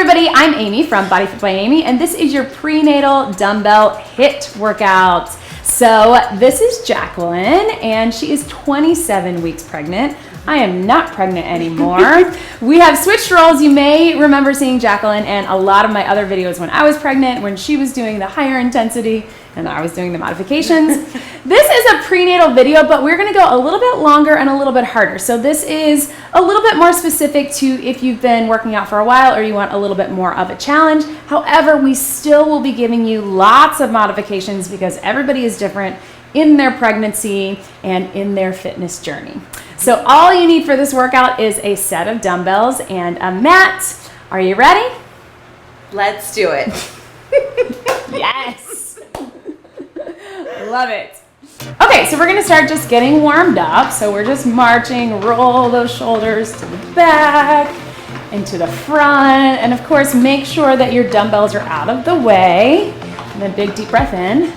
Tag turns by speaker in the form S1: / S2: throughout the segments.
S1: everybody, I'm Amy from BodyFit by Amy, and this is your prenatal dumbbell HIIT workout. So this is Jacqueline, and she is 27 weeks pregnant. I am not pregnant anymore. We have switched roles. You may remember seeing Jacqueline in a lot of my other videos when I was pregnant, when she was doing the higher intensity and I was doing the modifications. This is a prenatal video, but we're gonna go a little bit longer and a little bit harder. So this is a little bit more specific to if you've been working out for a while or you want a little bit more of a challenge. However, we still will be giving you lots of modifications because everybody is different in their pregnancy and in their fitness journey. So all you need for this workout is a set of dumbbells and a mat. Are you ready?
S2: Let's do it.
S1: Yes. Love it. Okay, so we're gonna start just getting warmed up. So we're just marching, roll those shoulders to the back and to the front. And of course, make sure that your dumbbells are out of the way. And then big deep breath in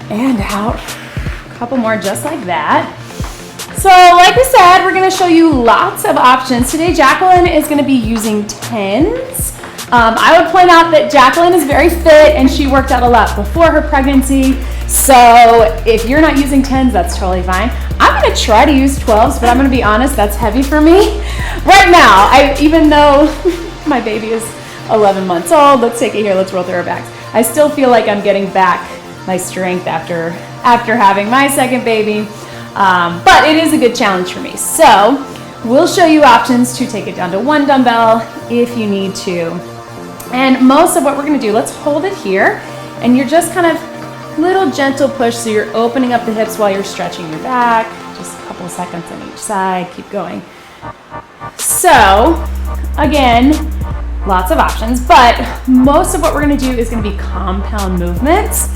S1: and out. A couple more just like that. So like we said, we're gonna show you lots of options. Today, Jacqueline is gonna be using 10s. I would point out that Jacqueline is very fit and she worked out a lot before her pregnancy. So if you're not using 10s, that's totally fine. I'm gonna try to use 12s, but I'm gonna be honest, that's heavy for me. Right now, even though my baby is 11 months old, let's take it here, let's roll through our backs. I still feel like I'm getting back my strength after having my second baby. But it is a good challenge for me. So we'll show you options to take it down to one dumbbell if you need to. And most of what we're gonna do, let's hold it here, and you're just kind of little gentle push, so you're opening up the hips while you're stretching your back, just a couple of seconds on each side, keep going. So again, lots of options, but most of what we're gonna do is gonna be compound movements.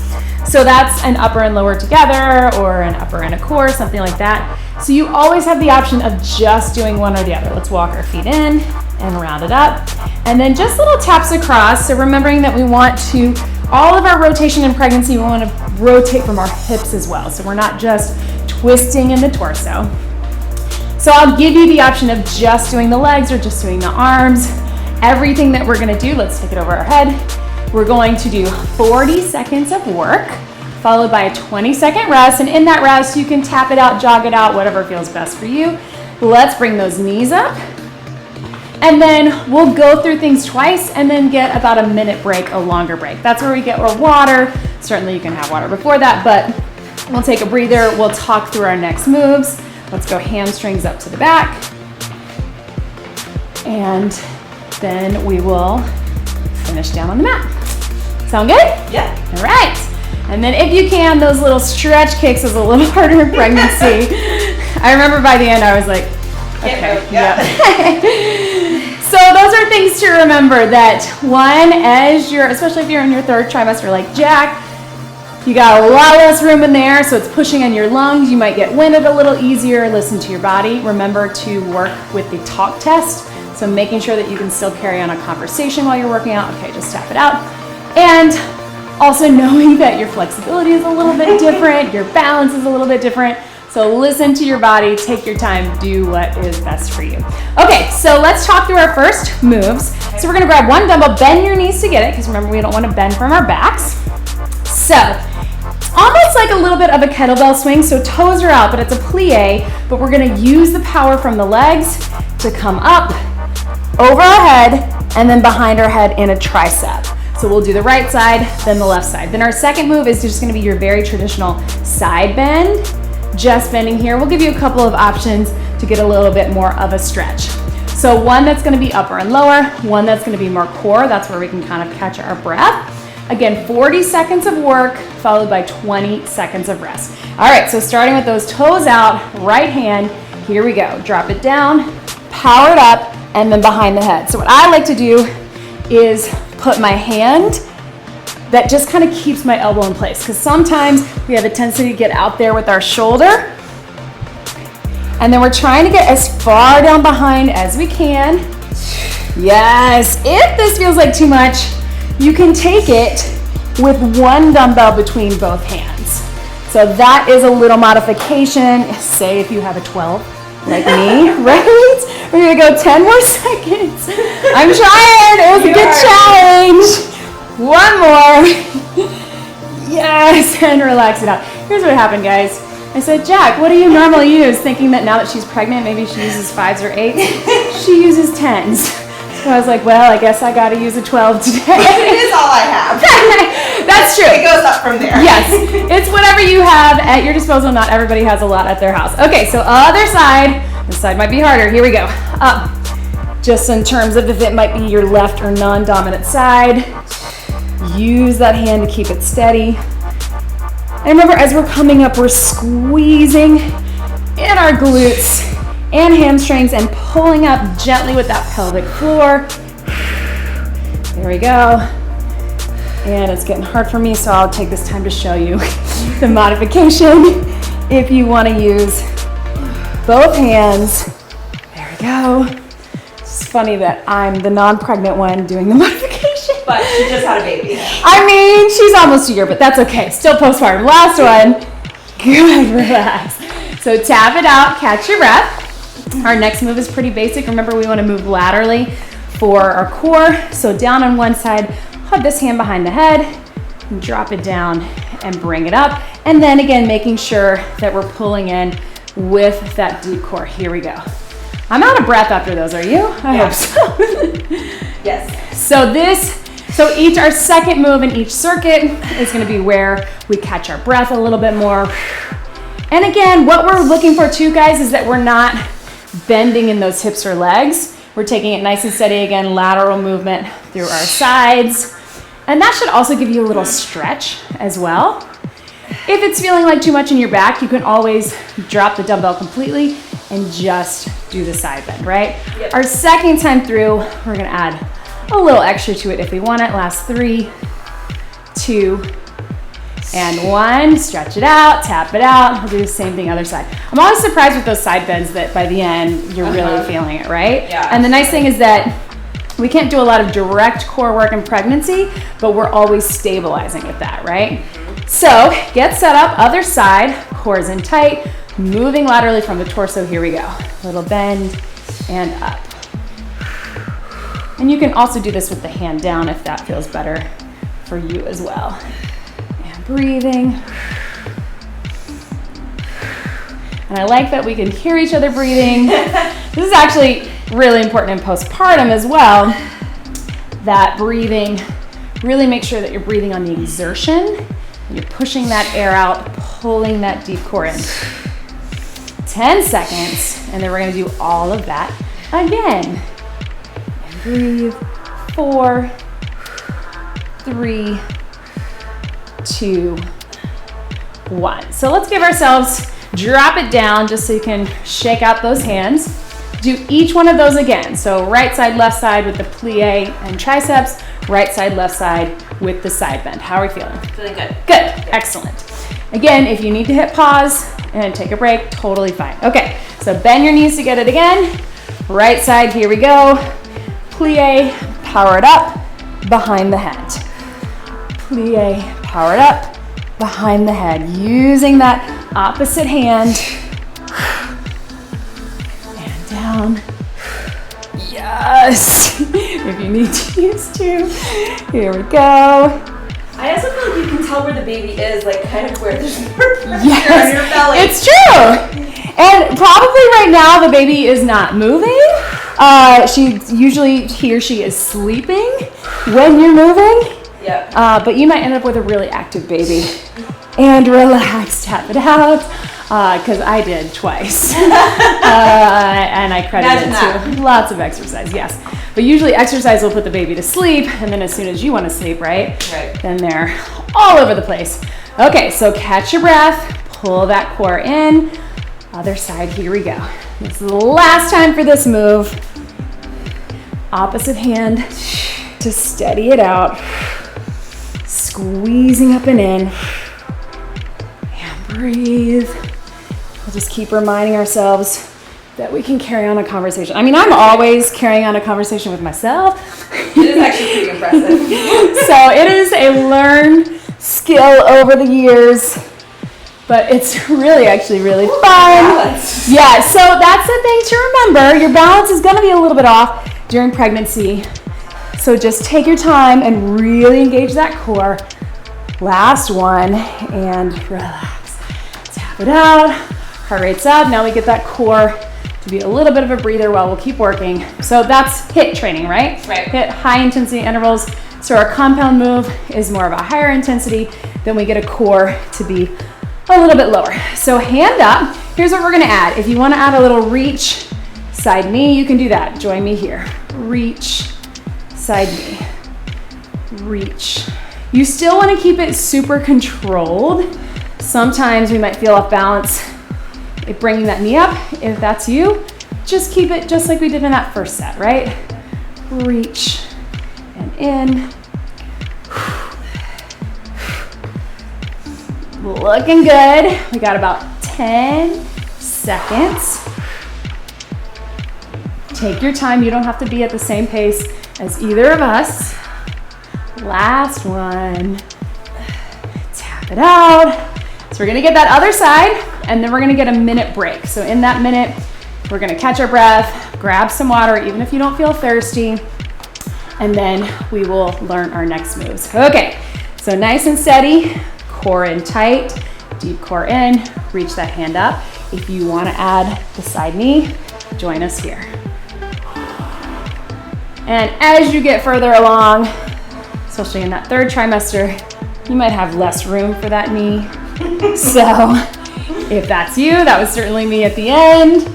S1: So that's an upper and lower together, or an upper and a core, something like that. So you always have the option of just doing one or the other. Let's walk our feet in and round it up. And then just little taps across. So remembering that we want to, all of our rotation in pregnancy, we want to rotate from our hips as well. So we're not just twisting in the torso. So I'll give you the option of just doing the legs or just doing the arms. Everything that we're gonna do, let's take it over our head. We're going to do 40 seconds of work, followed by a 20-second rest. And in that rest, you can tap it out, jog it out, whatever feels best for you. Let's bring those knees up. And then we'll go through things twice and then get about a minute break, a longer break. That's where we get our water. Certainly you can have water before that, but we'll take a breather. We'll talk through our next moves. Let's go hamstrings up to the back. And then we will finish down on the mat. Sound good?
S2: Yeah.
S1: All right. And then if you can, those little stretch kicks is a little harder in pregnancy. I remember by the end I was like, okay. Yeah. So those are things to remember, that one, especially if you're in your third trimester like Jack, you got a lot less room in there, so it's pushing on your lungs. You might get winded a little easier. Listen to your body. Remember to work with the talk test. So making sure that you can still carry on a conversation while you're working out. Okay, just tap it out. And also knowing that your flexibility is a little bit different, your balance is a little bit different. So listen to your body, take your time, do what is best for you. Okay, so let's talk through our first moves. So we're gonna grab one dumbbell, bend your knees to get it, because remember, we don't wanna bend from our backs. So, almost like a little bit of a kettlebell swing, so toes are out, but it's a plie, but we're gonna use the power from the legs to come up, over our head, and then behind our head in a tricep. So we'll do the right side, then the left side. Then our second move is just gonna be your very traditional side bend, just bending here. We'll give you a couple of options to get a little bit more of a stretch. So one that's gonna be upper and lower, one that's gonna be more core, that's where we can kind of catch our breath. Again, 40 seconds of work, followed by 20 seconds of rest. All right, so starting with those toes out, right hand, here we go. Drop it down, power it up, and then behind the head. So what I like to do is put my hand that just kind of keeps my elbow in place, because sometimes we have a tendency to get out there with our shoulder, and then we're trying to get as far down behind as we can. Yes, if this feels like too much, you can take it with one dumbbell between both hands. So that is a little modification. Say if you have a 12, like me, right? We're gonna go 10 more seconds. I'm trying. It was a good challenge. One more. Yes, and relax it out. Here's what happened, guys. I said, Jack, what do you normally use? Thinking that now that she's pregnant, maybe she uses 5s or 8s. She uses 10s. So I was like, well, I guess I got to use a 12 today.
S2: It is all I have.
S1: That's true.
S2: It goes up from there.
S1: Yes, it's whatever you have at your disposal. Not everybody has a lot at their house. Okay, so other side. This side might be harder. Here we go. Up. Just in terms of if it might be your left or non-dominant side. Use that hand to keep it steady. And remember, as we're coming up, we're squeezing in our glutes and hamstrings and pulling up gently with that pelvic floor. There we go. And it's getting hard for me, so I'll take this time to show you the modification if you want to use both hands. There we go. It's funny that I'm the non-pregnant one doing the modification.
S2: But she just had a baby.
S1: I mean, she's almost a year, but that's okay. Still postpartum. Last one. Good, relax. So tap it out, catch your breath. Our next move is pretty basic. Remember, we want to move laterally for our core. So down on one side, hold this hand behind the head, and drop it down and bring it up. And then again, making sure that we're pulling in with that deep core. Here we go. I'm out of breath after those, are you? I hope so.
S2: Yes.
S1: So our second move in each circuit is going to be where we catch our breath a little bit more. And again, what we're looking for too, guys, is that we're not bending in those hips or legs. We're taking it nice and steady, again, lateral movement through our sides. And that should also give you a little stretch as well. If it's feeling like too much in your back, you can always drop the dumbbell completely and just do the side bend, right? Yep. Our second time through, we're gonna add a little extra to it if we want it. Last 3, 2, and 1. Stretch it out, tap it out. We'll do the same thing other side. I'm always surprised with those side bends that by the end, you're really feeling it, right?
S2: Yeah.
S1: And the nice thing is that we can't do a lot of direct core work in pregnancy, but we're always stabilizing with that, right? So get set up, other side, core is in tight, moving laterally from the torso. Here we go. Little bend and up. And you can also do this with the hand down if that feels better for you as well. And breathing. And I like that we can hear each other breathing. This is actually really important in postpartum as well, that breathing, really make sure that you're breathing on the exertion. You're pushing that air out, pulling that deep core in. 10 seconds, and then we're gonna do all of that again. And breathe. 4, 3, 2, 1. So let's give ourselves, drop it down just so you can shake out those hands. Do each one of those again. So right side, left side with the plie and triceps, right side, left side with the side bend. How are we feeling?
S2: Feeling good.
S1: Good, excellent. Again, if you need to hit pause and take a break, totally fine. Okay, so bend your knees to get it again. Right side, here we go. Plie, power it up, behind the head. Plie, power it up, behind the head. Using that opposite hand. And down. Yes. If you need to use 2. Here we go.
S2: I also feel like you can tell where the baby is, like kind of where there's more pressure
S1: Yes,
S2: on your belly.
S1: it's true. And probably right now the baby is not moving. He or she is sleeping when you're moving.
S2: Yeah.
S1: But you might end up with a really active baby. And relax, tap it out. Because I did twice. And I credit it to lots of exercise, yes. But usually exercise will put the baby to sleep, and then as soon as you want to sleep, right? Then they're all over the place. Okay, so catch your breath, pull that core in. Other side, here we go. This is the last time for this move. Opposite hand to steady it out. Squeezing up and in. And breathe. We'll just keep reminding ourselves that we can carry on a conversation. I mean, I'm always carrying on a conversation with myself.
S2: It is actually pretty impressive.
S1: So it is a learned skill over the years. but it's really actually really fun.
S2: Balance.
S1: Yeah, so that's the thing to remember. Your balance is gonna be a little bit off during pregnancy. So just take your time and really engage that core. Last one, and relax. Tap it out, heart rate's up. Now we get that core to be a little bit of a breather while we'll keep working. So that's HIIT training, right?
S2: Right.
S1: HIIT, high intensity intervals. So our compound move is more of a higher intensity, then we get a core to be a little bit lower. So hand up, here's what we're gonna add. If you wanna add a little reach, side knee, you can do that. Join me here. Reach, side knee, reach. You still wanna keep it super controlled. Sometimes we might feel off balance bringing that knee up. If that's you, just keep it just like we did in that first set, right? Reach and in. Looking good. We got about 10 seconds. Take your time. You don't have to be at the same pace as either of us. Last one. Tap it out. So we're gonna get that other side, and then we're gonna get a minute break. So in that minute, we're gonna catch our breath, grab some water, even if you don't feel thirsty, and then we will learn our next moves. Okay, so nice and steady, core in tight, deep core in, reach that hand up. If you wanna add the side knee, join us here. And as you get further along, especially in that third trimester, you might have less room for that knee. So if that's you, that was certainly me at the end.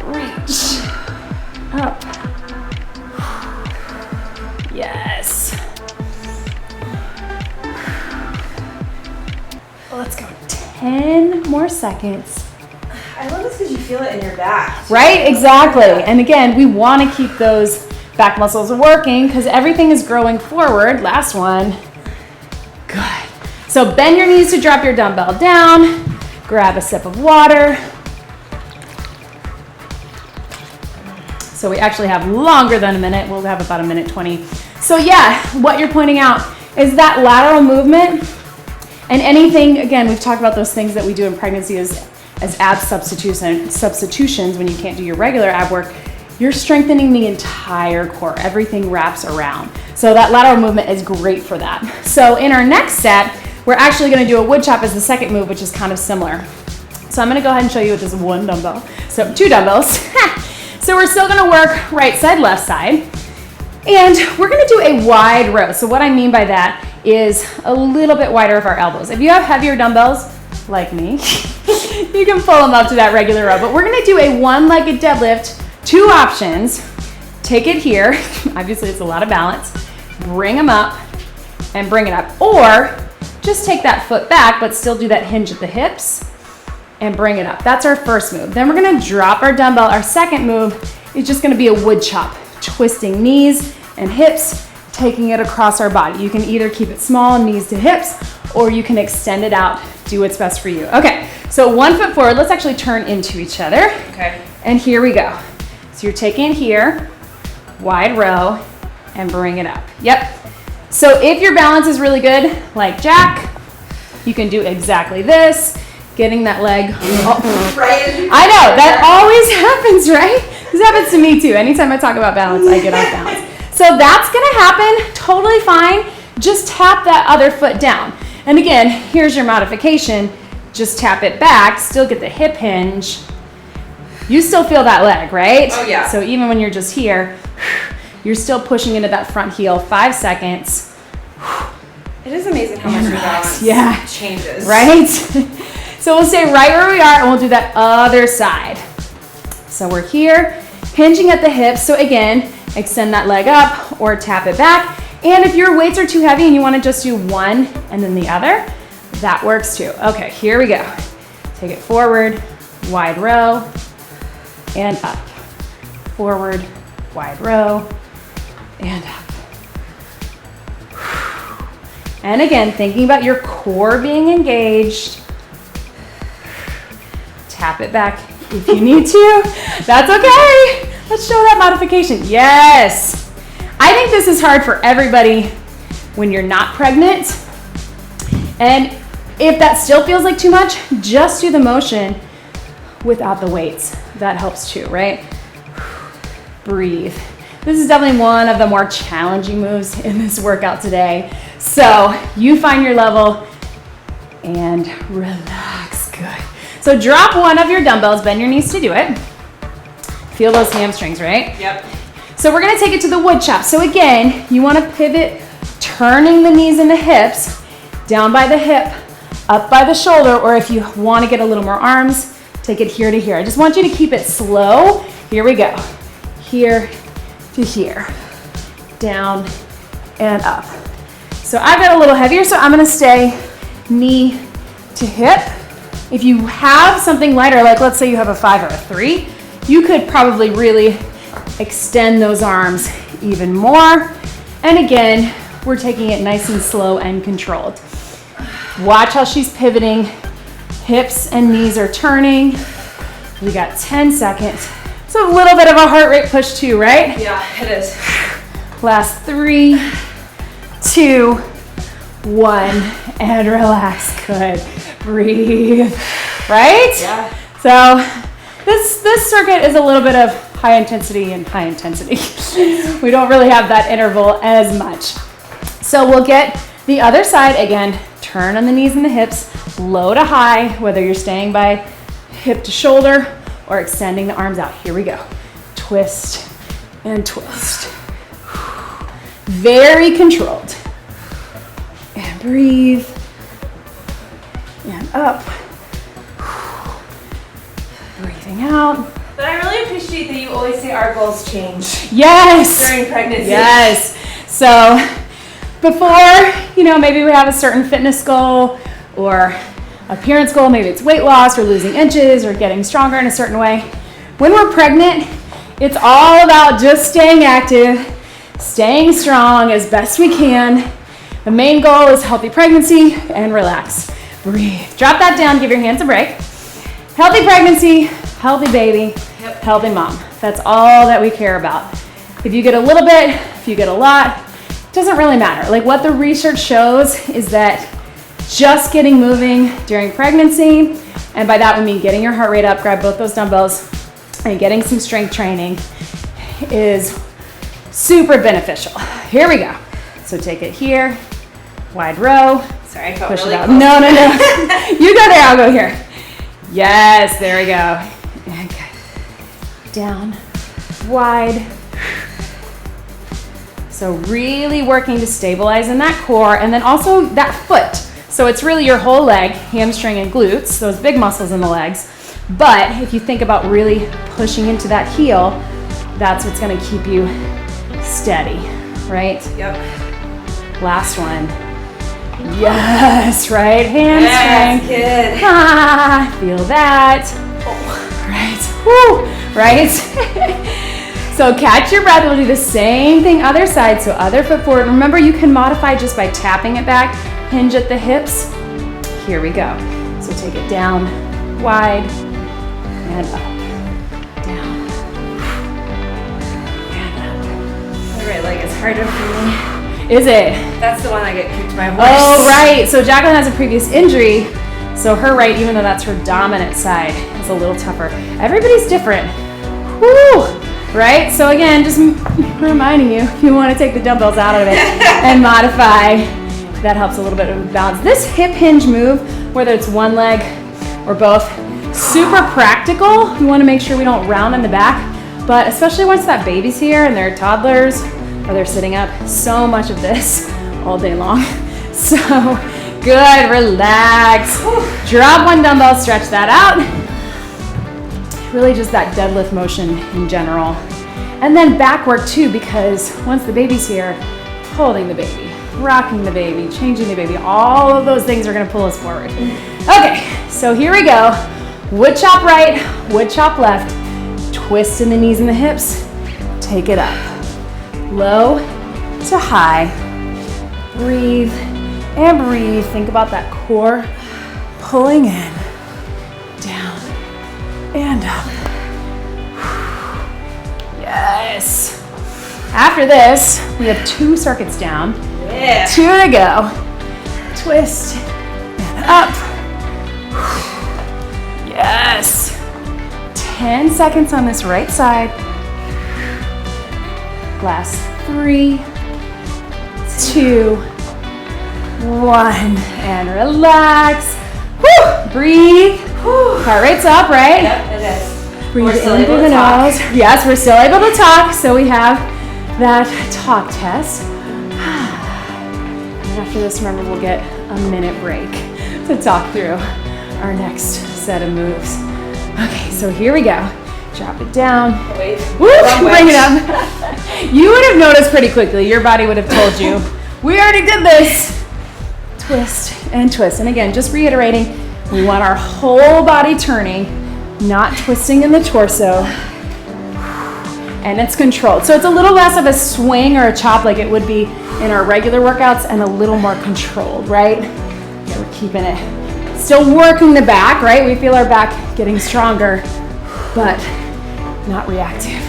S1: Reach up. Yes. Let's go 10 more seconds.
S2: I love this because you feel it in your back.
S1: Right, exactly. And again, we want to keep those back muscles working because everything is growing forward. Last one. Good. So bend your knees to drop your dumbbell down. Grab a sip of water. So we actually have longer than a minute. We'll have about a minute 20. So yeah, what you're pointing out is that lateral movement and anything, again, we've talked about those things that we do in pregnancy as ab substitutions when you can't do your regular ab work. You're strengthening the entire core. Everything wraps around. So that lateral movement is great for that. So in our next set, we're actually gonna do a wood chop as the second move, which is kind of similar. So I'm gonna go ahead and show you with this one dumbbell. So 2 dumbbells. So we're still gonna work right side, left side. And we're gonna do a wide row. So what I mean by that is a little bit wider of our elbows. If you have heavier dumbbells, like me, you can pull them up to that regular row. But we're gonna do a one-legged deadlift. 2 options. Take it here. Obviously, it's a lot of balance. Bring them up and bring it up. Or just take that foot back, but still do that hinge at the hips and bring it up. That's our first move. Then we're gonna drop our dumbbell. Our second move is just gonna be a wood chop, twisting knees and hips, taking it across our body. You can either keep it small, knees to hips, or you can extend it out. Do what's best for you. Okay, so 1 foot forward. Let's actually turn into each other.
S2: Okay.
S1: And here we go. So you're taking it here, wide row, and bring it up. Yep. So if your balance is really good, like Jack, you can do exactly this, getting that leg. Oh.
S2: Right.
S1: I know, that always happens, right? This happens to me too. Anytime I talk about balance, I get off balance. So that's gonna happen, totally fine. Just tap that other foot down. And again, here's your modification. Just tap it back, still get the hip hinge. You still feel that leg, right?
S2: Oh yeah.
S1: So even when you're just here, you're still pushing into that front heel. 5 seconds.
S2: It is amazing how much your balance changes.
S1: Right? So we'll stay right where we are and we'll do that other side. So we're here, hinging at the hips. So again, extend that leg up or tap it back. And if your weights are too heavy and you want to just do one and then the other, that works too. Okay, here we go. Take it forward, wide row, and up. Forward, wide row, and up. And again, thinking about your core being engaged. Tap it back if you need to. That's okay. Let's show that modification. Yes. I think this is hard for everybody when you're not pregnant. And If that still feels like too much, just do the motion without the weights. That helps too, right? Breathe. This is definitely one of the more challenging moves in this workout today. So you find your level and relax. Good. So drop one of your dumbbells, bend your knees to do it. Feel those hamstrings, right?
S2: Yep.
S1: So we're gonna take it to the wood chop. So again, you wanna pivot, turning the knees and the hips, down by the hip, up by the shoulder, or if you wanna get a little more arms, take it here to here. I just want you to keep it slow. Here we go. Here to here. Down and up. So I've got a little heavier, so I'm gonna stay knee to hip. If you have something lighter, like let's say you have a 5 or a 3, you could probably really extend those arms even more. And again, we're taking it nice and slow and controlled. Watch how she's pivoting. Hips and knees are turning. We got 10 seconds. So a little bit of a heart rate push too, right?
S2: Yeah, it is.
S1: Last 3, 2, 1, and relax. Good. Breathe. Right?
S2: Yeah.
S1: So this circuit is a little bit of high intensity and high intensity. We don't really have that interval as much. So we'll get the other side again. Turn on the knees and the hips, low to high, whether you're staying by hip to shoulder or extending the arms out. Here we go. Twist and twist. Very controlled. And breathe. And up. Breathing out.
S2: But I really appreciate that you always say our goals change
S1: Yes.
S2: during pregnancy.
S1: Yes. So before, maybe we have a certain fitness goal or appearance goal, maybe it's weight loss or losing inches or getting stronger in a certain way. When we're pregnant, it's all about just staying active, staying strong as best we can. The main goal is healthy pregnancy and relax. Breathe. Drop that down, give your hands a break. Healthy pregnancy, healthy baby, healthy mom. That's all that we care about. If you get a little bit, if you get a lot, it doesn't really matter. Like what the research shows is that just getting moving during pregnancy, and by that we mean getting your heart rate up, grab both those dumbbells, and getting some strength training is super beneficial. Here we go. So take it here, wide row.
S2: Sorry, I felt
S1: Push
S2: really
S1: it out.
S2: close.
S1: No. You go there, I'll go here. Yes, there we go. Okay. Down, wide. So really working to stabilize in that core and then also that foot. So it's really your whole leg, hamstring and glutes, those big muscles in the legs. But if you think about really pushing into that heel, that's what's gonna keep you steady, right?
S2: Yep.
S1: Last one. Yes, right
S2: Yes,
S1: hamstring.
S2: good.
S1: Ah, feel that. Right? Woo, right? So catch your breath. We'll do the same thing other side. So other foot forward. Remember, you can modify just by tapping it back. Hinge at the hips. Here we go. So take it down, wide, and up. Down, and
S2: My right leg is harder for me.
S1: up. Is it?
S2: That's the one I get kicked by a horse.
S1: Oh, right. So Jacqueline has a previous injury. So her right, even though that's her dominant side, is a little tougher. Everybody's different. Woo! Right? So again, just reminding you, if you want to take the dumbbells out of it and modify, that helps a little bit of balance. This hip hinge move, whether it's one leg or both, super practical. We want to make sure we don't round in the back, but especially once that baby's here and they're toddlers or they're sitting up, so much of this all day long. So good, relax. Drop one dumbbell, stretch that out. Really just that deadlift motion in general. And then backward too, because once the baby's here, holding the baby, rocking the baby, changing the baby, all of those things are gonna pull us forward. Okay, so here we go. Wood chop right, wood chop left, twist in the knees and the hips, take it up. Low to high, breathe and breathe. Think about that core pulling in, down, and up. Yes. After this, we have 2 circuits down.
S2: Yeah.
S1: 2 to go. Twist and up. Yes. 10 seconds on this right side. Last 3, 2, 1, and relax. Woo! Breathe. Heart rate's up, right?
S2: Yep, it is.
S1: Breathe
S2: We're still
S1: in
S2: able
S1: through
S2: to
S1: the
S2: talk.
S1: nose. Yes, we're still able to talk, so we have that talk test. And after this, remember, we'll get a minute break to talk through our next set of moves. Okay, so here we go. Drop it down.
S2: Wait.
S1: Woo! Bring it up. You would have noticed pretty quickly. Your body would have told you, we already did this. Twist and twist. And again, just reiterating, we want our whole body turning, not twisting in the torso. And it's controlled. So it's a little less of a swing or a chop like it would be in our regular workouts and a little more controlled, right? Yeah, we're keeping it. Still working the back, right? We feel our back getting stronger, but not reactive.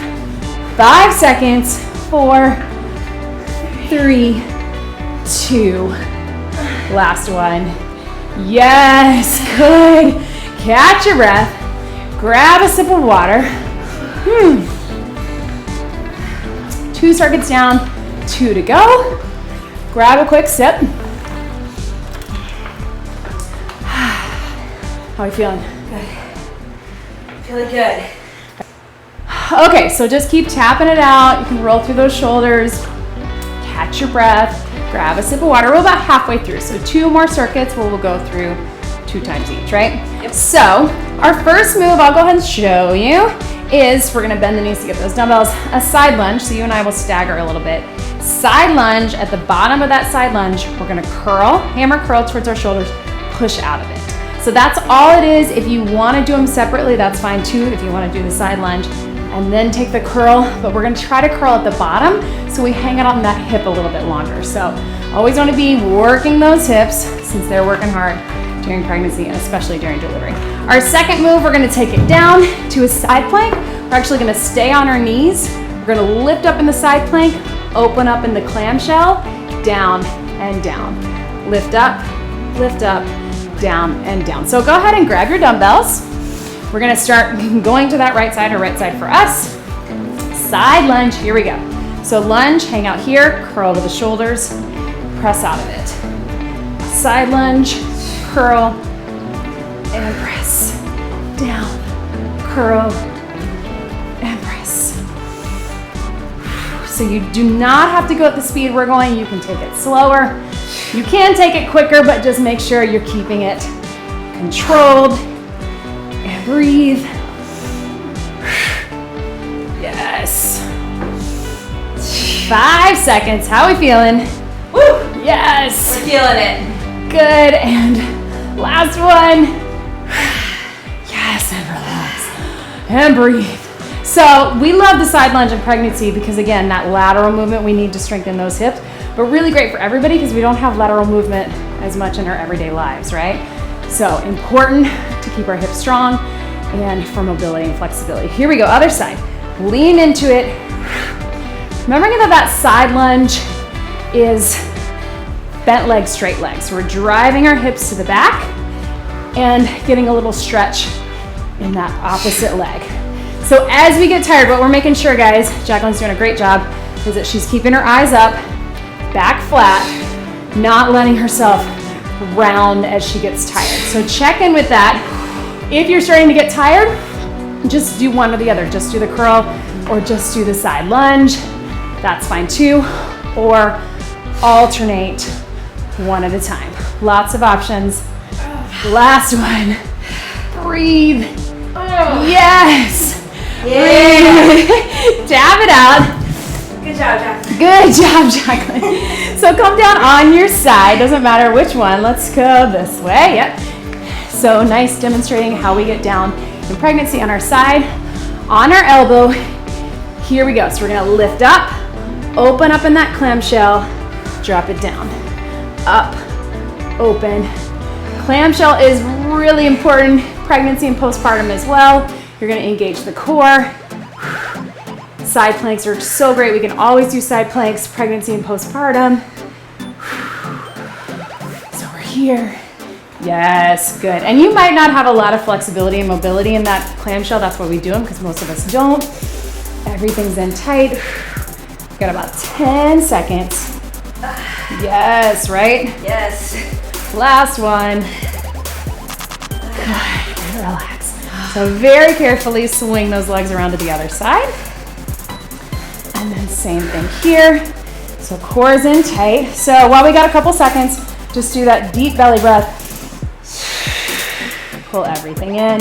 S1: 5 seconds. 4, 3, 2. Last one. Yes, good. Catch your breath. Grab a sip of water. 2 circuits down, 2 to go. Grab a quick sip. How are you feeling?
S2: Good. Feeling good.
S1: Okay, so just keep tapping it out. You can roll through those shoulders. Catch your breath. Grab a sip of water. We're about halfway through, so 2 more circuits where we'll go through 2 times each, right?
S2: Yep.
S1: So our first move, I'll go ahead and show you, is we're gonna bend the knees to get those dumbbells. A side lunge, so you and I will stagger a little bit. Side lunge, at the bottom of that side lunge, we're gonna curl, hammer curl towards our shoulders, push out of it. So that's all it is. If you wanna do them separately, that's fine too, if you wanna do the side lunge. And then take the curl, but we're gonna try to curl at the bottom so we hang it on that hip a little bit longer. So always wanna be working those hips since they're working hard during pregnancy and especially during delivery. Our second move, we're gonna take it down to a side plank. We're actually gonna stay on our knees. We're gonna lift up in the side plank, open up in the clamshell, down and down. Lift up, down and down. So go ahead and grab your dumbbells. We're gonna start going to that right side, or right side for us. Side lunge, here we go. So lunge, hang out here, curl to the shoulders, press out of it. Side lunge, curl, and press. Down, curl, and press. So you do not have to go at the speed we're going. You can take it slower. You can take it quicker, but just make sure you're keeping it controlled. And breathe. Yes. 5 seconds. How are we feeling?
S2: Woo!
S1: Yes.
S2: We're feeling it.
S1: Good. And last one. Yes, and relax. And breathe. So we love the side lunge in pregnancy because, again, that lateral movement, we need to strengthen those hips, but really great for everybody because we don't have lateral movement as much in our everyday lives, right? So important to keep our hips strong and for mobility and flexibility. Here we go, other side. Lean into it. Remembering that that side lunge is bent legs, straight legs. So we're driving our hips to the back and getting a little stretch in that opposite leg. So as we get tired, what we're making sure, guys, Jacqueline's doing a great job, is that she's keeping her eyes up, back flat, not letting herself round as she gets tired. So check in with that. If you're starting to get tired, just do one or the other. Just do the curl or just do the side lunge. That's fine too. Or alternate one at a time. Lots of options. Last one. Breathe. Yes.
S2: Yeah.
S1: Tap it out.
S2: Good job, Jacqueline.
S1: Good job, Jacqueline. So come down on your side. Doesn't matter which one. Let's go this way. Yep. So nice, demonstrating how we get down in pregnancy on our side, on our elbow. Here we go. So we're gonna lift up, open up in that clamshell, drop it down. Up, open. Clamshell is really important, pregnancy and postpartum as well. You're gonna engage the core. Side planks are so great. We can always do side planks, pregnancy and postpartum. So we're here, Yes, good. And you might not have a lot of flexibility and mobility in that clamshell. That's why we do them, because most of us don't. Everything's in tight. Got about 10 seconds. Yes, right?
S2: Yes.
S1: Last one. Good, relax. So very carefully swing those legs around to the other side. And then same thing here. So core's in tight. So while we got a couple seconds, just do that deep belly breath. Pull everything in.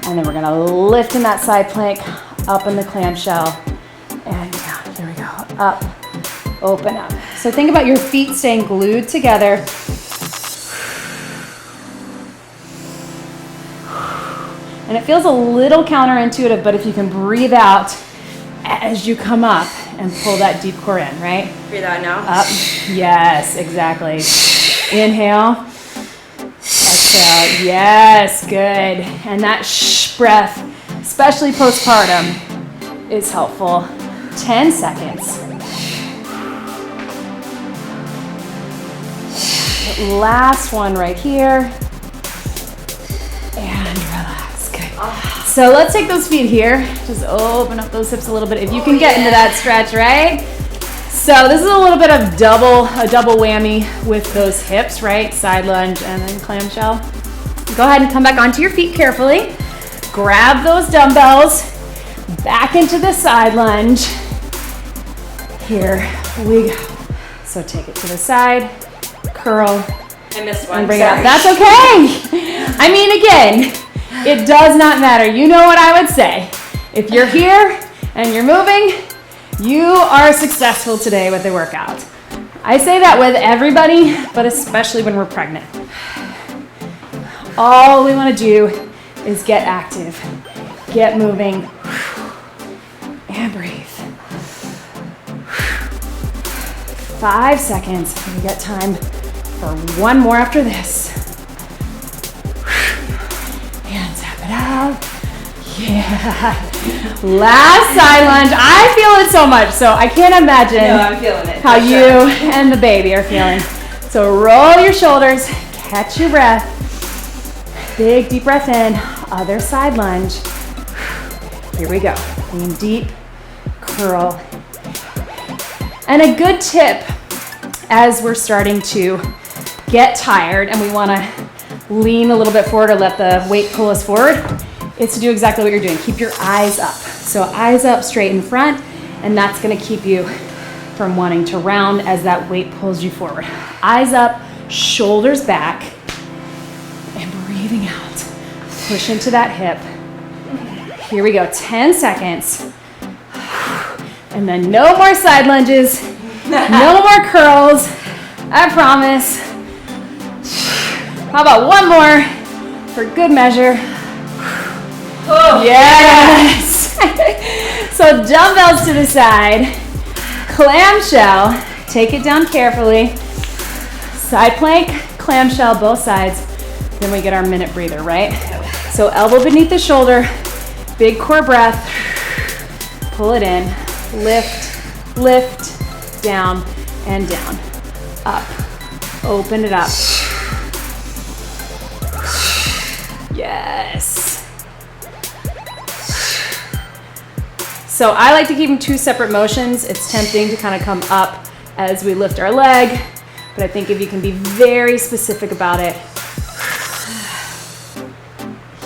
S1: And then we're gonna lift in that side plank, up in the clamshell, and down. Here we go. Up, open up. So think about your feet staying glued together. And it feels a little counterintuitive, but if you can breathe out as you come up and pull that deep core in, right?
S2: Breathe out now.
S1: Up. Yes, exactly. Inhale. Exhale. Yes, good. And that shh breath, especially postpartum, is helpful. 10 seconds. Last one right here. And relax. Good. So let's take those feet here. Just open up those hips a little bit. If you can get into that stretch, right? So this is a little bit of a double whammy with those hips, right? Side lunge and then clamshell. Go ahead and come back onto your feet carefully. Grab those dumbbells. Back into the side lunge. Here we go. So take it to the side, curl,
S2: I missed one.
S1: and bring it up. That's okay. I mean, again, it does not matter. You know what I would say. If you're here and you're moving, you are successful today with the workout. I say that with everybody, but especially when we're pregnant. All we want to do is get active, get moving, and breathe. 5 seconds. We got time for one more after this. And tap it out. Yeah. Last side lunge. I feel it so much, so I can't imagine
S2: I'm feeling it.
S1: how you and the baby are feeling. So roll your shoulders, catch your breath. Big deep breath in. Other side lunge. Here we go. Lean deep, curl. And a good tip as we're starting to get tired and we want to lean a little bit forward or let the weight pull us forward, is to do exactly what you're doing. Keep your eyes up. So eyes up straight in front, and that's going to keep you from wanting to round as that weight pulls you forward. Eyes up, shoulders back, and breathing out. Push into that hip. Here we go, 10 seconds. And then no more side lunges, no more curls, I promise. How about one more for good measure?
S2: Oh,
S1: yes! So dumbbells to the side, clamshell, take it down carefully. Side plank, clamshell, both sides. Then we get our minute breather, right? So elbow beneath the shoulder, big core breath, pull it in. Lift, lift, down, and down. Up. Open it up. Yes. So I like to keep them two separate motions. It's tempting to kind of come up as we lift our leg, but I think if you can be very specific about it.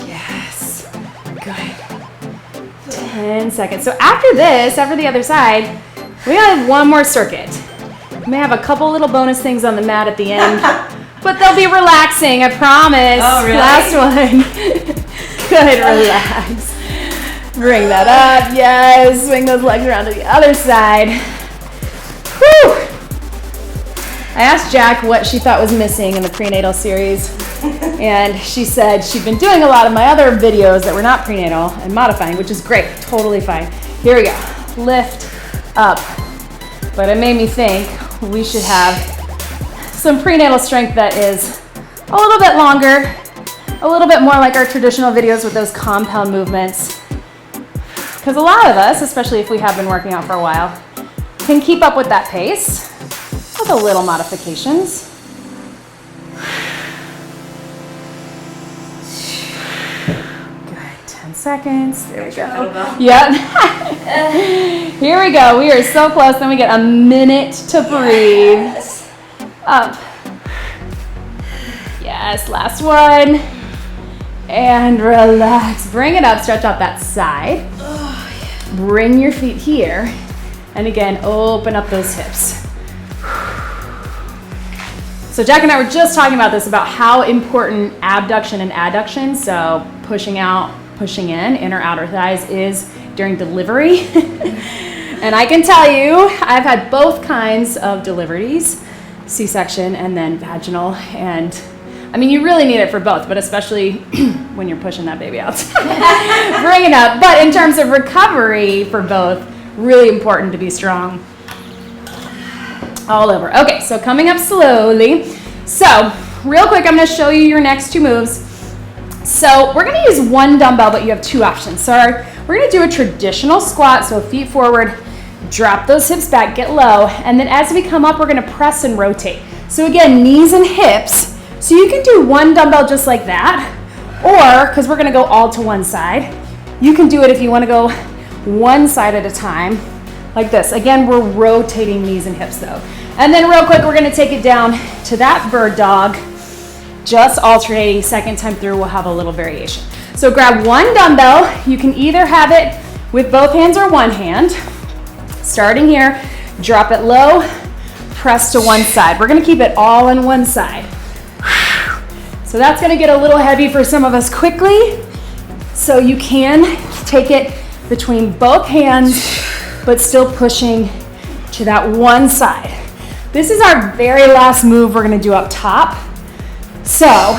S1: Yes. Good. 10 seconds. So after this, after the other side, we have one more circuit. We may have a couple little bonus things on the mat at the end, but they'll be relaxing, I promise.
S2: Oh, really?
S1: Last one. Good, relax. Bring that up, yes. Swing those legs around to the other side. Whew. I asked Jack what she thought was missing in the prenatal series, and she said she'd been doing a lot of my other videos that were not prenatal and modifying, which is great, totally fine. Here we go, lift, up. But it made me think we should have some prenatal strength that is a little bit longer, a little bit more like our traditional videos with those compound movements. Because a lot of us, especially if we have been working out for a while, can keep up with that pace with a little modifications. seconds. There we go.
S2: Kettlebell.
S1: Yep. Here we go. We are so close. Then we get a minute to breathe.
S2: Yes.
S1: Up. Yes, last one. And relax. Bring it up. Stretch out that side. Bring your feet here. And again, open up those hips. So Jack and I were just talking about this, about how important abduction and adduction, so pushing out, pushing in, inner outer thighs, is during delivery. And I can tell you, I've had both kinds of deliveries, C-section and then vaginal. And I mean, you really need it for both, but especially when you're pushing that baby out. Bring it up. But in terms of recovery for both, really important to be strong all over. Okay, so coming up slowly. So real quick, I'm gonna show you your next two moves. So we're gonna use one dumbbell, but you have two options. So we're gonna do a traditional squat, so feet forward, drop those hips back, get low, and then as we come up, we're gonna press and rotate. So again, knees and hips. So you can do one dumbbell just like that, or, because we're gonna go all to one side, you can do it if you wanna go one side at a time, like this. Again, we're rotating knees and hips though. And then real quick, we're gonna take it down to that bird dog, just alternating. Second time through, we'll have a little variation. So grab one dumbbell. You can either have it with both hands or one hand. Starting here, drop it low, press to one side. We're gonna keep it all on one side. So that's gonna get a little heavy for some of us quickly. So you can take it between both hands, but still pushing to that one side. This is our very last move we're gonna do up top. So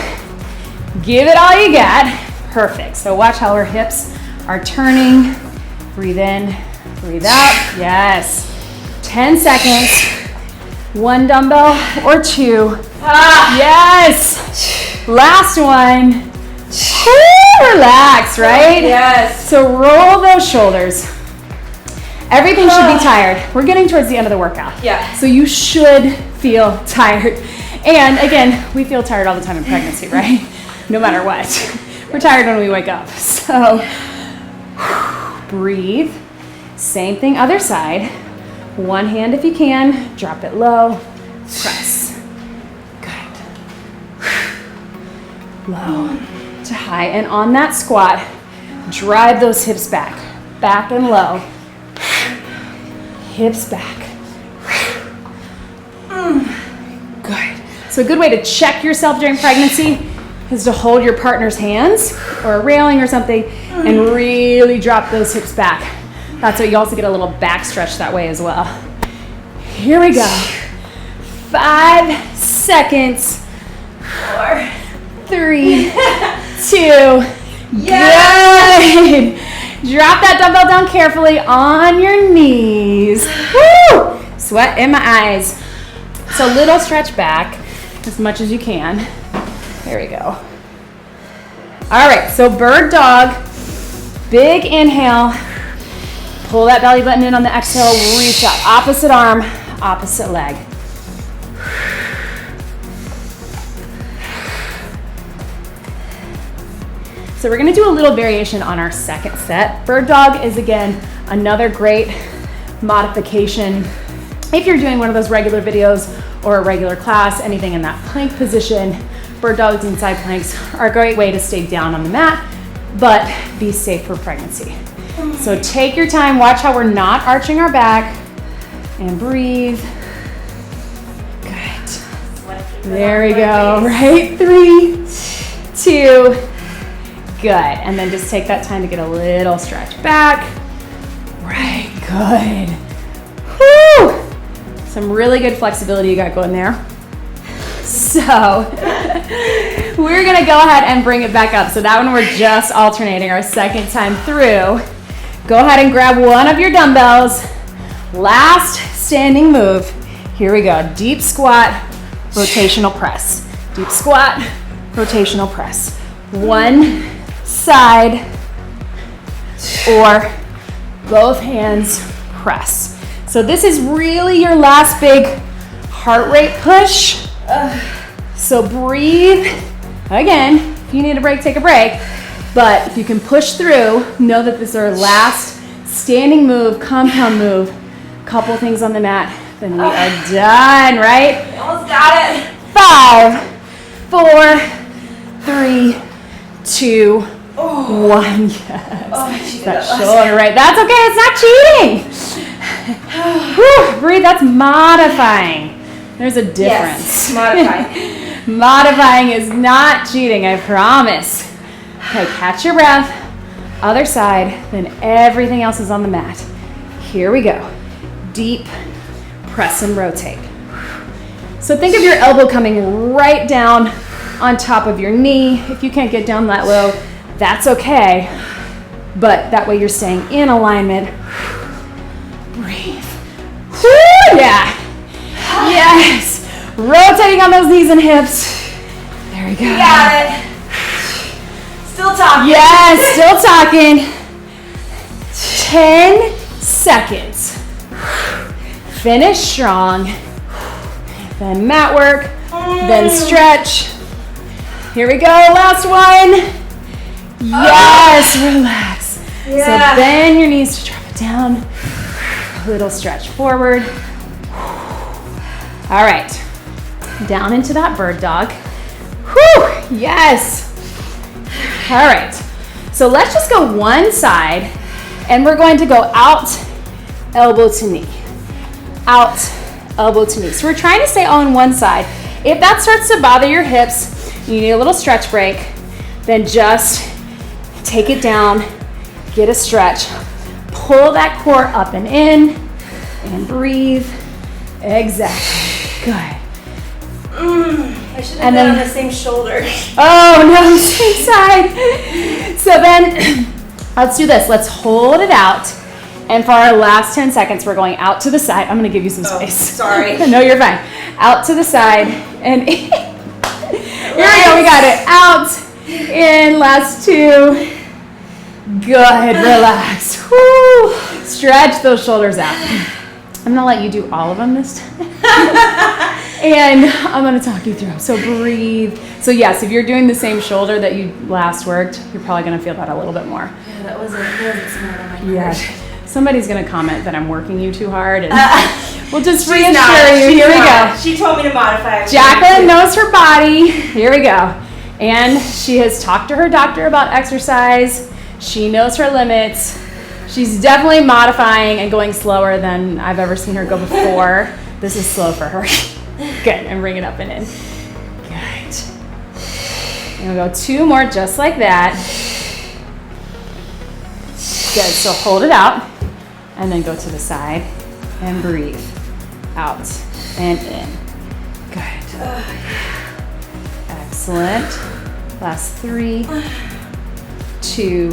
S1: give it all you got. Perfect. So watch how our hips are turning. Breathe in, breathe out. Yes. 10 seconds. One dumbbell or two. Yes. Last one. Relax, right?
S2: Yes.
S1: So roll those shoulders. Everything should be tired. We're getting towards the end of the workout.
S2: Yeah.
S1: So you should feel tired. And again, we feel tired all the time in pregnancy, right? No matter what. We're tired when we wake up. So breathe. Same thing, other side. One hand if you can. Drop it low. Press. Good. Low to high. And on that squat, drive those hips back. Back and low. Hips back. Good. So a good way to check yourself during pregnancy is to hold your partner's hands or a railing or something and really drop those hips back. That's why you also get a little back stretch that way as well. Here we go. 5 seconds. 4, 3, 2.
S2: Yes.
S1: Good. Drop that dumbbell down carefully on your knees. Woo! Sweat in my eyes. So little stretch back as much as you can. There we go. All right, so bird dog. Big inhale. Pull that belly button in on the exhale. Reach up. Opposite arm, opposite leg. So we're gonna do a little variation on our second set. Bird dog is, again, another great modification. If you're doing one of those regular videos or a regular class, anything in that plank position, bird dogs and side planks are a great way to stay down on the mat, but be safe for pregnancy. So take your time, watch how we're not arching our back, and breathe. Good. There we go, right? 3, 2, good. And then just take that time to get a little stretch back. Right, good. Whew. Some really good flexibility you got going there. So we're gonna go ahead and bring it back up. So that one we're just alternating our second time through. Go ahead and grab one of your dumbbells. Last standing move. Here we go. Deep squat, rotational press. Deep squat, rotational press. One side or both hands press. So this is really your last big heart rate push. So breathe. Again, if you need a break, take a break. But if you can push through, know that this is our last standing move, compound move. Couple things on the mat, then we are done, right?
S2: I almost got it.
S1: 5, 4, 3, 2, 1. Yes.
S2: I cheated
S1: That
S2: last
S1: shoulder, right? That's okay. It's not cheating. Whew, breathe. That's modifying. There's a difference.
S2: Yes, modify.
S1: Modifying is not cheating, I promise. Okay, catch your breath. Other side, then everything else is on the mat. Here we go. Deep press and rotate. So think of your elbow coming right down on top of your knee. If you can't get down that low, that's okay. But that way you're staying in alignment. Breathe. Woo, yeah. Yes. Rotating on those knees and hips. There we go.
S2: You got it. Still talking.
S1: Yes, still talking. 10 seconds. Finish strong. Then mat work. Then stretch. Here we go. Last one. Yes, relax.
S2: Yeah.
S1: So bend your knees to drop it down. A little stretch forward. All right. Down into that bird dog. Whew, yes. All right. So let's just go one side, and we're going to go out, elbow to knee. Out, elbow to knee. So we're trying to stay on one side. If that starts to bother your hips, you need a little stretch break, then just take it down, get a stretch, pull that core up and in, and breathe. Exactly. Good.
S2: I should have been on the same shoulder.
S1: Oh no, same side. So then, let's do this. Let's hold it out. And for our last 10 seconds, we're going out to the side. I'm gonna give you some space.
S2: Sorry.
S1: No, you're fine. Out to the side and in. Here we go, we got it. Out, in, last 2. Good, relax. Woo. Stretch those shoulders out. I'm gonna let you do all of them this time. And I'm gonna talk you through. So breathe. So yes, if you're doing the same shoulder that you last worked, you're probably gonna feel that a little bit more.
S2: Yeah, that wasn't smart on my part.
S1: Yeah. Somebody's gonna comment that I'm working you too hard, and we'll just
S2: She's
S1: reassure
S2: not.
S1: you. Here we go.
S2: She told me to modify.
S1: Jacqueline knows her body. Here we go. And she has talked to her doctor about exercise. She knows her limits. She's definitely modifying and going slower than I've ever seen her go before. This is slow for her. Good, and bring it up and in. Good. And we'll go 2 more just like that. Good, so hold it out and then go to the side and breathe. Out and in. Good. Excellent. Last 3, 2.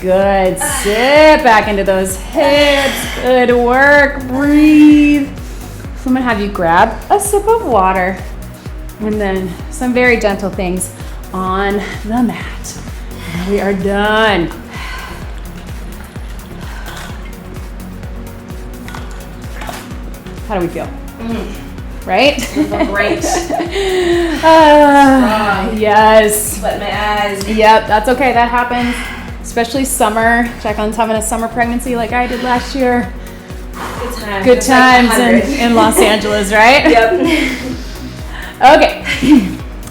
S1: Good. Sit back into those hips. Good work. Breathe. So I'm gonna have you grab a sip of water and then some very gentle things on the mat. And we are done. How do we feel? Right?
S2: Great.
S1: Yes.
S2: But my eyes.
S1: Yep, that's okay. That happens. Especially summer. Jacqueline's having a summer pregnancy like I did last year.
S2: Good times.
S1: Good times in Los Angeles, right?
S2: Yep.
S1: Okay.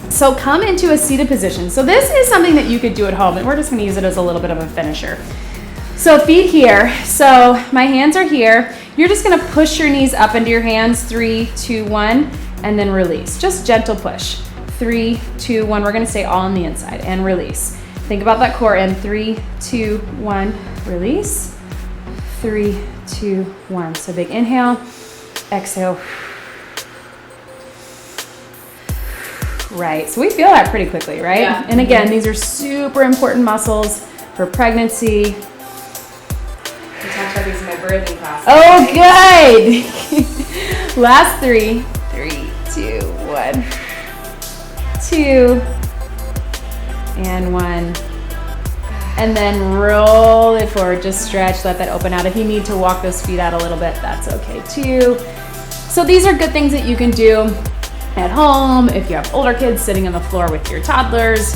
S1: So come into a seated position. So this is something that you could do at home, and we're just gonna use it as a little bit of a finisher. So feet here. So my hands are here. You're just gonna push your knees up into your hands. 3, 2, 1, and then release. Just gentle push. 3, 2, 1. We're gonna stay all on the inside and release. Think about that core in 3, 2, 1, release. 3, 2, 1. So big inhale, exhale. Right, so we feel that pretty quickly, right?
S2: Yeah.
S1: And again, these are super important muscles for pregnancy.
S2: We talked about these in my birthing class.
S1: Oh, good. Last 3, 3, 2, 1, 2, and 1. And then roll it forward, just stretch, let that open out. If you need to walk those feet out a little bit, that's okay too. So these are good things that you can do at home if you have older kids sitting on the floor with your toddlers.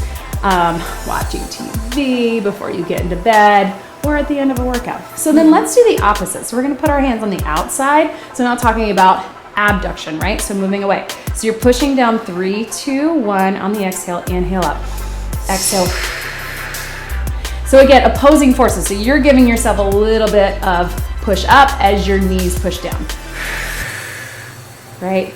S1: watching TV before you get into bed, or at the end of a workout. So then let's do the opposite. So we're gonna put our hands on the outside. So now talking about abduction, right? So moving away. So you're pushing down 3, 2, 1 on the exhale, inhale up. Exhale. So again, opposing forces. So you're giving yourself a little bit of push up as your knees push down, right?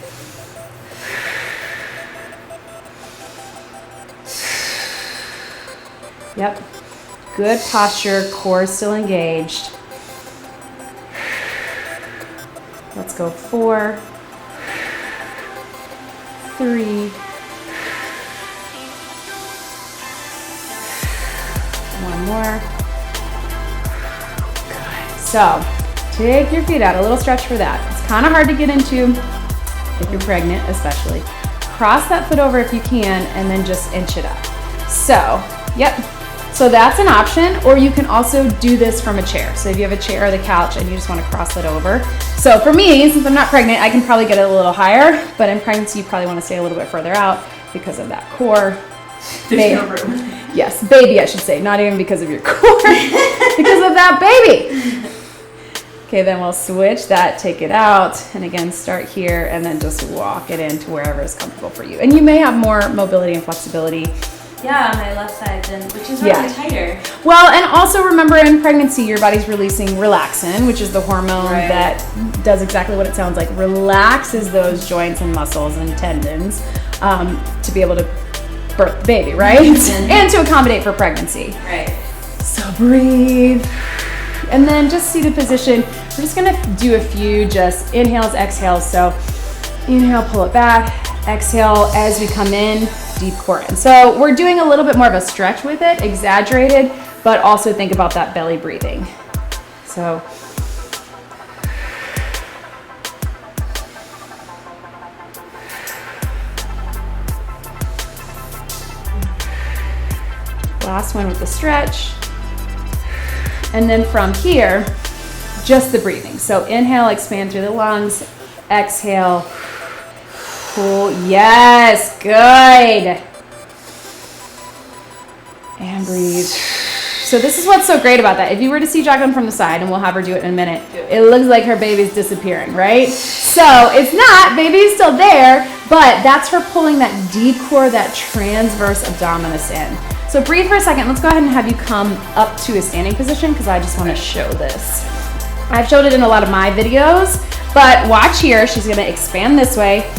S1: Yep. Good posture, core still engaged. Let's go 4, 3, 1 more. Good. So take your feet out, a little stretch for that. It's kind of hard to get into if you're pregnant, especially. Cross that foot over if you can, and then just inch it up. So, yep. So that's an option, or you can also do this from a chair. So if you have a chair or the couch and you just want to cross it over. So for me, since I'm not pregnant, I can probably get it a little higher, but in pregnancy, you probably want to stay a little bit further out because of that core.
S2: There's no room.
S1: Yes, baby, I should say, not even because of your core, because of that baby. Okay, then we'll switch that, take it out, and again, start here, and then just walk it into wherever is comfortable for you. And you may have more mobility and flexibility.
S2: Yeah, on my left side then, which is really tighter.
S1: Well, and also remember in pregnancy, your body's releasing relaxin, which is the hormone that does exactly what it sounds like. Relaxes those joints and muscles and tendons to be able to birth the baby, right? And to accommodate for pregnancy.
S2: Right.
S1: So breathe. And then just see the position. We're just gonna do a few just inhales, exhales. So inhale, pull it back. Exhale as we come in, deep core in. So we're doing a little bit more of a stretch with it, exaggerated, but also think about that belly breathing. So last one with the stretch. And then from here, just the breathing. So inhale, expand through the lungs. Exhale, pull. Yes, good. And breathe. So this is what's so great about that. If you were to see Jacqueline from the side, and we'll have her do it in a minute, it looks like her baby's disappearing, right? So it's not, baby's still there, but that's her pulling that deep core, that transverse abdominis in. So breathe for a second. Let's go ahead and have you come up to a standing position because I just want to show this. I've showed it in a lot of my videos, but watch here. She's going to expand this way.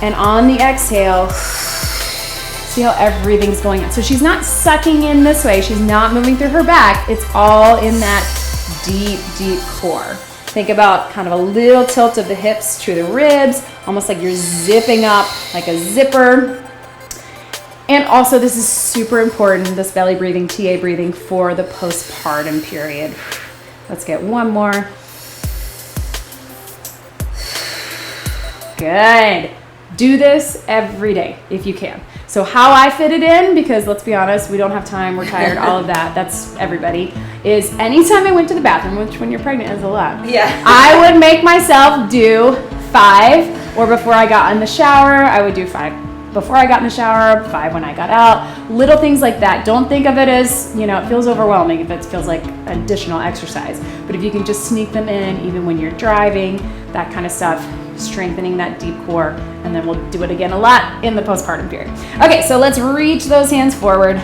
S1: And on the exhale, see how everything's going in. So she's not sucking in this way. She's not moving through her back. It's all in that deep, deep core. Think about kind of a little tilt of the hips to the ribs, almost like you're zipping up like a zipper. And also this is super important, this belly breathing, TA breathing for the postpartum period. Let's get one more. Good. Do this every day if you can. So how I fit it in, because let's be honest, we don't have time, we're tired, all of that, that's everybody, is anytime I went to the bathroom, which when you're pregnant is a lot, I would make myself do 5, or before I got in the shower, I would do 5 before I got in the shower, 5 when I got out, little things like that. Don't think of it as, it feels overwhelming if it feels like additional exercise. But if you can just sneak them in, even when you're driving, that kind of stuff, strengthening that deep core, and then we'll do it again a lot in the postpartum period. Okay, so let's reach those hands forward.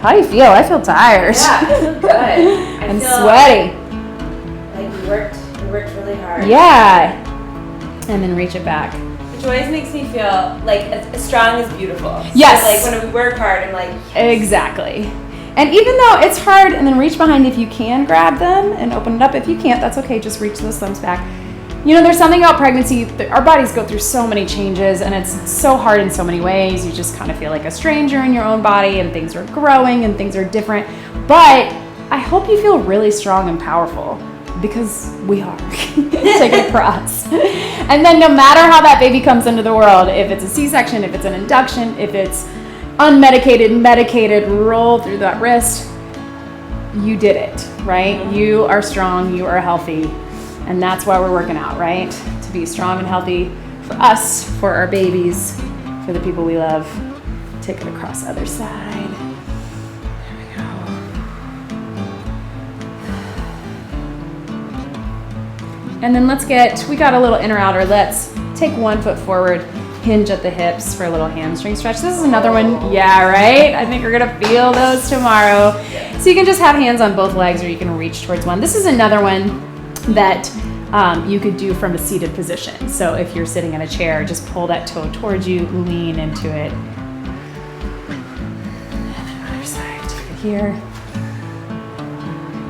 S1: How do you feel? I feel tired.
S2: Yeah, I feel good.
S1: And sweaty.
S2: Like we worked really hard.
S1: Yeah. And then reach it back.
S2: Which always makes me feel like as strong as beautiful.
S1: Yes.
S2: So like when we work hard, I'm like, yes.
S1: Exactly. And even though it's hard, and then reach behind if you can grab them and open it up. If you can't, that's okay. Just reach those thumbs back. There's something about pregnancy. Our bodies go through so many changes, and it's so hard in so many ways. You just kind of feel like a stranger in your own body, and things are growing and things are different. But I hope you feel really strong and powerful, because we are. Take it for us. And then no matter how that baby comes into the world, if it's a C-section, if it's an induction, if it's unmedicated, medicated, roll through that wrist, you did it, right? You are strong, you are healthy, and that's why we're working out, right? To be strong and healthy for us, for our babies, for the people we love. take it across the other side. There we go. And then we got a little inner outer. Let's take 1 foot forward, hinge at the hips for a little hamstring stretch. This is another one. Yeah, right? I think we're gonna feel those tomorrow. So you can just have hands on both legs or you can reach towards one. This is another one that you could do from a seated position. So if you're sitting in a chair, just pull that toe towards you, lean into it. And then other side, take it here.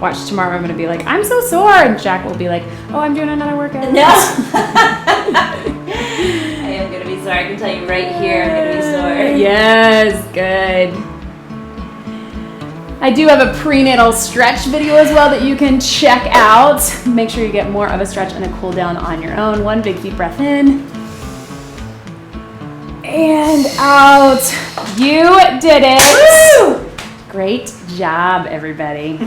S1: Watch tomorrow, I'm gonna be like, I'm so sore. And Jack will be like, oh, I'm doing another workout.
S2: No. I am gonna be sore. I can tell you right here, I'm gonna be sore.
S1: Yes, good. I do have a prenatal stretch video as well that you can check out. Make sure you get more of a stretch and a cool down on your own. 1 big deep breath in. And out. You did it. Woo! Great job, everybody.